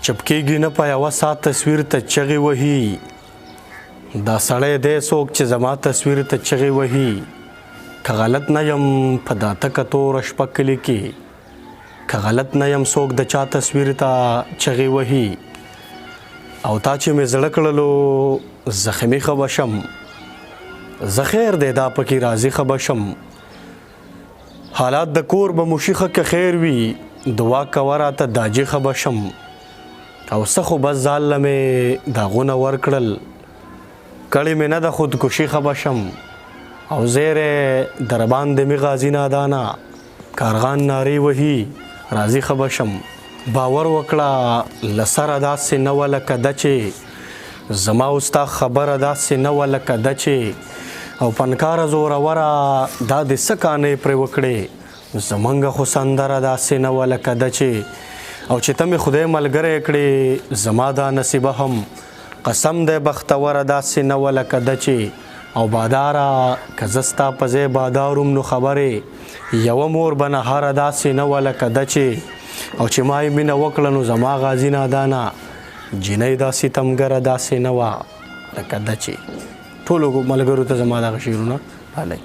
چپکیږي نه په یوه سات تصویر ته چغې وهي دا سړی دی څوک چې زما تصویر ته چغې وهي که غلط نه یم په دا تکه توره شپه کلي کې که غلط نه یم څوک د چا تصویر ته چغې وهي او تا چې مې زړه کړلو زخمي ښه به شم زه خیر دی دا پکې راضي ښه به شم حالات د کور به مشي ښه که خیر وي دعا کوه راته داجي ښه به شم او څه خو بس ځان له مې داغونه ورکړل کړې مې نه د خودکشي ښه به شم او زیری در باندې مې غازي نادانا کارغان نارې وهي راضي ښه به شم باور وکړه له سره داسې نه وه لکه ده چې زما او ستا خبره داسې نه وه لکه ده چې او فنکاره زوروره دا د څه کانې پرې وکړې زمونږ خو سندره داسې نه وه لکه ده چې او چې ته مې خدای ملګری کړې زما دا نصیبه هم قسم دی بختوره داسې نه وه لکه ده چې او باداره که زه ستا په ځای باداروم نو خبرې یوه مور به نهاره داسې نه وه لکه ده چې او چې ما یې مینه وکړه نو زما غازي نادانه جینۍ دا ستمګره داسې نه وه لکه ده چې ټولو ملګرو ته زما دغه شعرونه پالئ